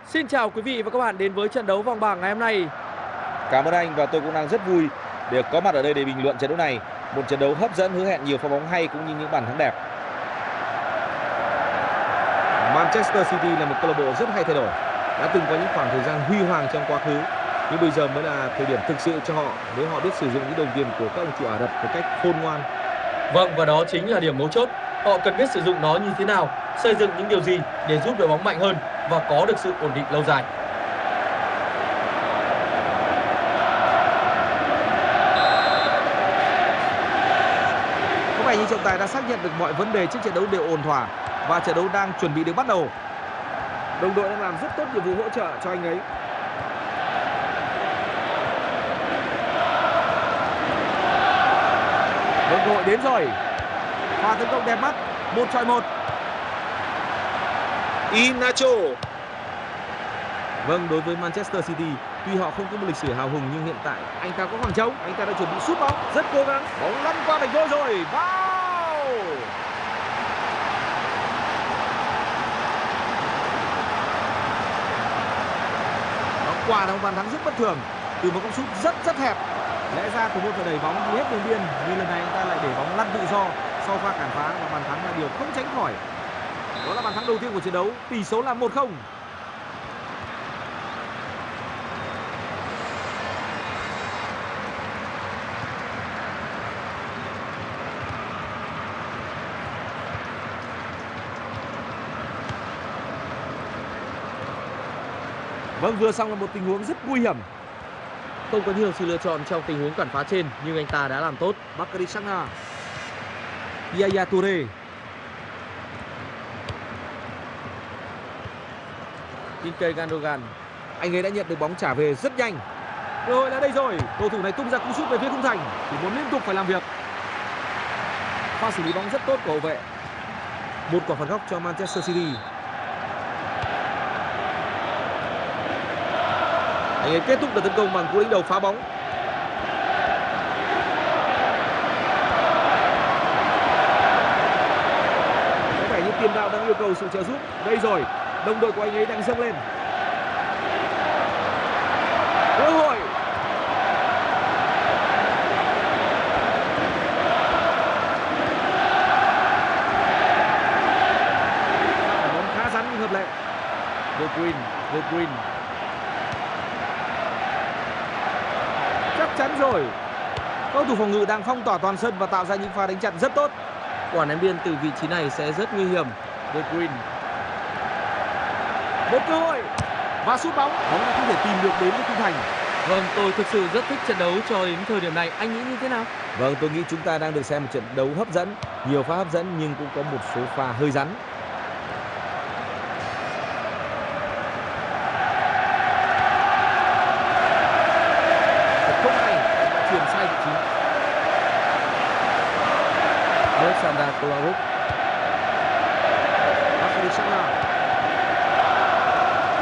Xin chào quý vị và các bạn đến với trận đấu vòng bảng ngày hôm nay. Cảm ơn anh và tôi cũng đang rất vui để có mặt ở đây để bình luận trận đấu này. Một trận đấu hấp dẫn hứa hẹn nhiều pha bóng hay cũng như những bàn thắng đẹp. Manchester City là một câu lạc bộ rất hay thay đổi. Đã từng có những khoảng thời gian huy hoàng trong quá khứ, nhưng bây giờ mới là thời điểm thực sự cho họ nếu họ biết sử dụng những đồng tiền của các ông chủ Ả Rập một cách khôn ngoan. Vâng, và đó chính là điểm mấu chốt. Họ cần biết sử dụng nó như thế nào, xây dựng những điều gì để giúp đội bóng mạnh hơn và có được sự ổn định lâu dài. Có vẻ như trọng tài đã xác nhận được mọi vấn đề trước trận đấu đều ổn thỏa và trận đấu đang chuẩn bị được bắt đầu. Đồng đội đang làm rất tốt nhiệm vụ hỗ trợ cho anh ấy. Vâng, cơ hội đến rồi. Pha tấn công đẹp mắt, 1-1. Iheanacho. Vâng, đối với Manchester City, tuy họ không có một lịch sử hào hùng nhưng hiện tại anh ta có khoảng trống, anh ta đã chuẩn bị sút bóng, rất cố gắng. Bóng lăn qua vạch gol rồi. Wow! Đó quả là một bàn thắng rất bất thường từ một cú sút rất hẹp. Lẽ ra thủ môn phải đẩy bóng đi hết đường biên, nhưng lần này anh ta lại để bóng lăn tự do sau pha cản phá và bàn thắng là điều không tránh khỏi. Đó là bàn thắng đầu tiên của trận đấu, tỷ số là 1-0. Vâng, vừa xong là một tình huống rất nguy hiểm. Không có nhiều sự lựa chọn trong tình huống cản phá trên, nhưng anh ta đã làm tốt. Bakary Sagna, Yaya Touré, Ilkay Gundogan. anh ấy đã nhận được bóng trả về rất nhanh. Cơ hội là đây rồi, cầu thủ này tung ra cú sút về phía khung thành, thủ môn liên tục phải làm việc. Pha xử lý bóng rất tốt của hậu vệ. Một quả phạt góc cho Manchester City. Anh ấy kết thúc đợt tấn công bằng cú đánh đầu phá bóng. Có vẻ như tiền đạo đang yêu cầu sự trợ giúp. Đây rồi, đồng đội của anh ấy đang dâng lên. Cơ hội. Bóng khá rắn nhưng hợp lệ. De Bruyne. Chắc chắn rồi. Cầu thủ phòng ngự đang phong tỏa toàn sân và tạo ra những pha đánh chặn rất tốt. Quả ném biên từ vị trí này sẽ rất nguy hiểm. De Bruyne. Một cơ hội và sút bóng. Bóng đã không thể tìm được đến với khung thành. Vâng, tôi thực sự rất thích trận đấu cho đến thời điểm này. Anh nghĩ như thế nào? Vâng, tôi nghĩ chúng ta đang được xem một trận đấu hấp dẫn. Nhiều pha hấp dẫn nhưng cũng có một số pha hơi rắn. Không hay, đã chuyển sai vị trí. Alexander Kolarov. Bakary Sagna.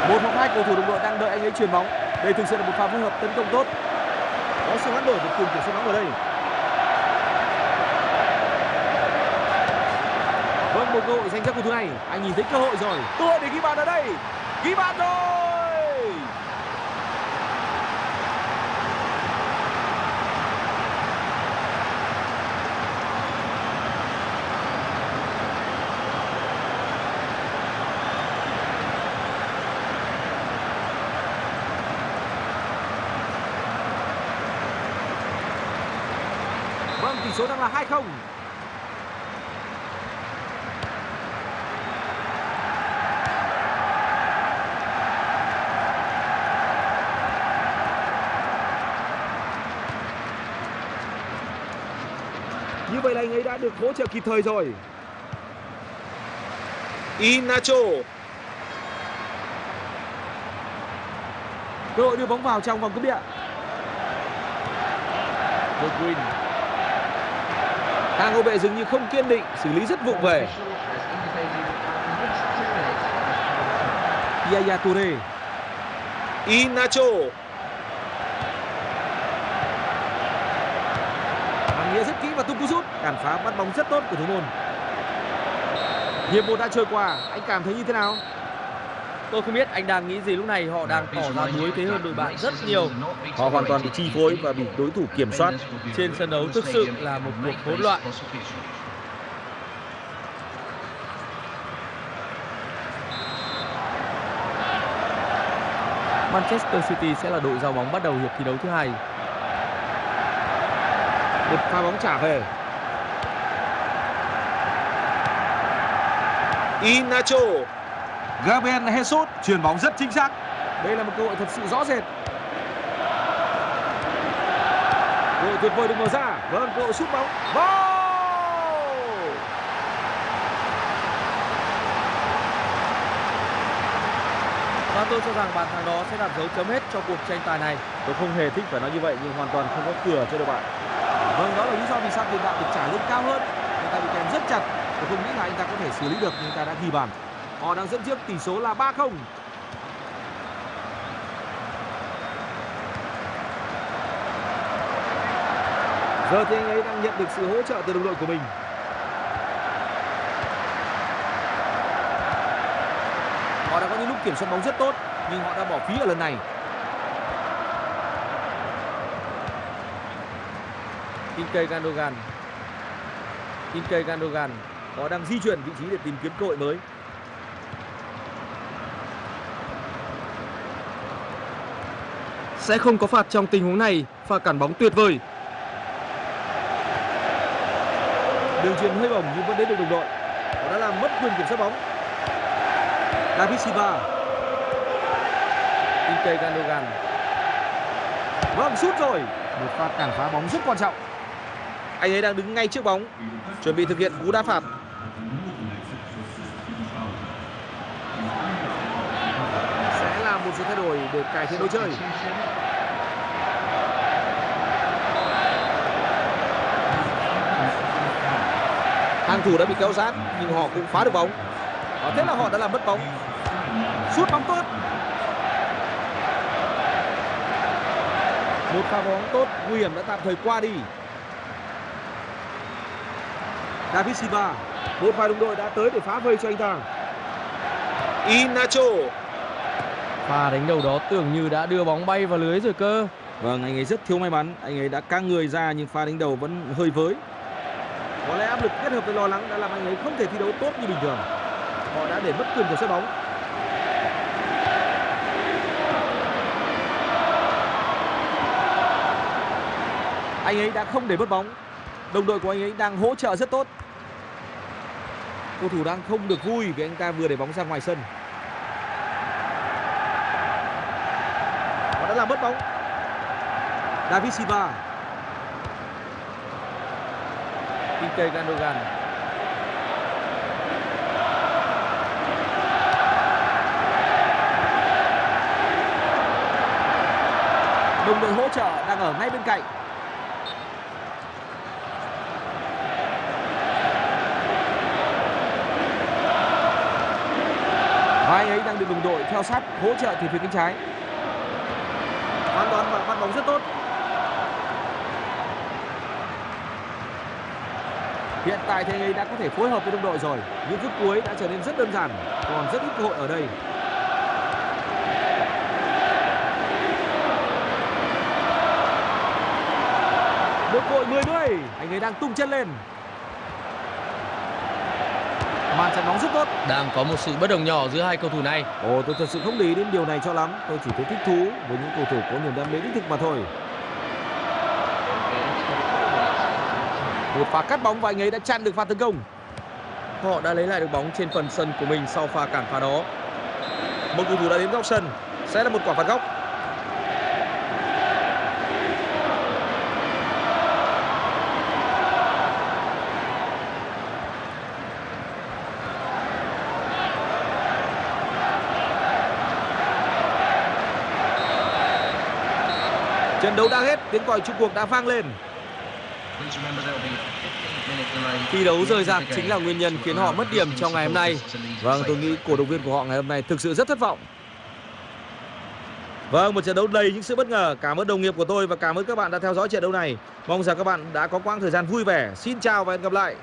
Một hoặc hai cầu thủ đồng đội đang đợi anh ấy chuyền bóng. Đây thực sự là một pha phối hợp tấn công tốt. Có sự hoán đổi của quyền kiểm soát bóng ở đây. Vâng, một cơ hội dành cho cầu thủ này. Anh nhìn thấy cơ hội rồi. Cơ hội để ghi bàn ở đây. Ghi bàn rồi. Vâng, tỷ số đang là 2-0. Như vậy là anh ấy đã được hỗ trợ kịp thời rồi. Iheanacho. Cơ hội đưa bóng vào trong vòng cấm địa. De Bruyne. Hàng hậu vệ dường như không kiên định, xử lý rất vụng về. Yaya Touré. Iheanacho. Hàng nghĩa rất kỹ và tung cú sút, cản phá bắt bóng rất tốt của thủ môn. Hiệp 1 đã trôi qua, anh cảm thấy như thế nào? Tôi không biết anh đang nghĩ gì lúc này, họ đang tỏ ra đuối thế hơn đội bạn rất nhiều. Họ hoàn toàn bị chi phối và bị đối thủ kiểm soát. Trên sân đấu thực sự là một cuộc hỗn loạn. Manchester City sẽ là đội giao bóng bắt đầu hiệp thi đấu thứ hai. Một pha bóng trả về. Inacho. Gabriel Jesus chuyền bóng rất chính xác. Đây là một cơ hội thật sự rõ rệt. Cơ hội tuyệt vời được mở ra. Vâng, cơ hội sút bóng. Và tôi cho rằng bàn thắng đó sẽ đặt dấu chấm hết cho cuộc tranh tài này. Tôi không hề thích phải nói như vậy nhưng hoàn toàn không có cửa cho đội bạn. Vâng, đó là lý do vì sao tiền đạo được trả lương cao hơn. Người ta bị kèm rất chặt. Tôi không nghĩ là anh ta có thể xử lý được nhưng ta đã ghi bàn. Họ đang dẫn trước tỷ số là 3-0. Giờ thì anh ấy đang nhận được sự hỗ trợ từ đồng đội của mình. Họ đã có những lúc kiểm soát bóng rất tốt nhưng họ đã bỏ phí ở lần này. Ilkay Gundogan. Họ đang di chuyển vị trí để tìm kiếm cơ hội mới. Sẽ không có phạt trong tình huống này. Pha cản bóng tuyệt vời. Đường chuyền hơi bổng nhưng vẫn đến được đồng đội. Họ đã làm mất quyền kiểm soát bóng. David Silva. Ilkay Gundogan. Vâng, sút rồi. Một pha cản phá bóng rất quan trọng. Anh ấy đang đứng ngay trước bóng, chuẩn bị thực hiện cú đá phạt. Sẽ là một sự thay đổi để cải thiện lối chơi. Hàng thủ đã bị kéo sát nhưng họ cũng phá được bóng. Thế là họ đã làm mất bóng. Sút bóng tốt. Một pha bóng tốt, nguy hiểm đã tạm thời qua đi. David Silva. Một vài đồng đội đã tới để phá vây cho anh ta. Inacho. Pha đánh đầu đó tưởng như đã đưa bóng bay vào lưới rồi cơ. Vâng, anh ấy rất thiếu may mắn. Anh ấy đã căng người ra nhưng pha đánh đầu vẫn hơi với. Có lẽ áp lực kết hợp với lo lắng đã làm anh ấy không thể thi đấu tốt như bình thường. Họ đã để mất quyền kiểm soát bóng. Anh ấy đã không để mất bóng. Đồng đội của anh ấy đang hỗ trợ rất tốt. Cầu thủ đang không được vui vì anh ta vừa để bóng ra ngoài sân. Họ đã làm mất bóng. David Silva. Ilkay Gundogan. Đồng đội hỗ trợ đang ở ngay bên cạnh. Và anh ấy đang được đồng đội theo sát hỗ trợ từ phía cánh trái. Phán đoán và bắt bóng rất tốt. Hiện tại thì anh ấy đã có thể phối hợp với đồng đội rồi. Những phút cuối đã trở nên rất đơn giản, còn rất ít cơ hội ở đây. Một cơ hội 10-10. Anh ấy đang tung chân lên. Màn chắn bóng rất tốt. Đang có một sự bất đồng nhỏ giữa hai cầu thủ này. Tôi thật sự không để ý đến điều này cho lắm. Tôi chỉ thấy thích thú với những cầu thủ có niềm đam mê đích thực mà thôi. Một pha cắt bóng và anh ấy đã chặn được pha tấn công. Họ đã lấy lại được bóng trên phần sân của mình sau pha cản phá đó. Một cầu thủ đã đến góc sân. Sẽ là một quả phạt góc. Trận đấu đã hết, tiếng còi chung cuộc đã vang lên. Thi đấu rời rạc chính là nguyên nhân khiến họ mất điểm trong ngày hôm nay. Vâng, tôi nghĩ cổ động viên của họ ngày hôm nay thực sự rất thất vọng. Vâng, một trận đấu đầy những sự bất ngờ. Cảm ơn đồng nghiệp của tôi và cảm ơn các bạn đã theo dõi trận đấu này. Mong rằng các bạn đã có quãng thời gian vui vẻ. Xin chào và hẹn gặp lại.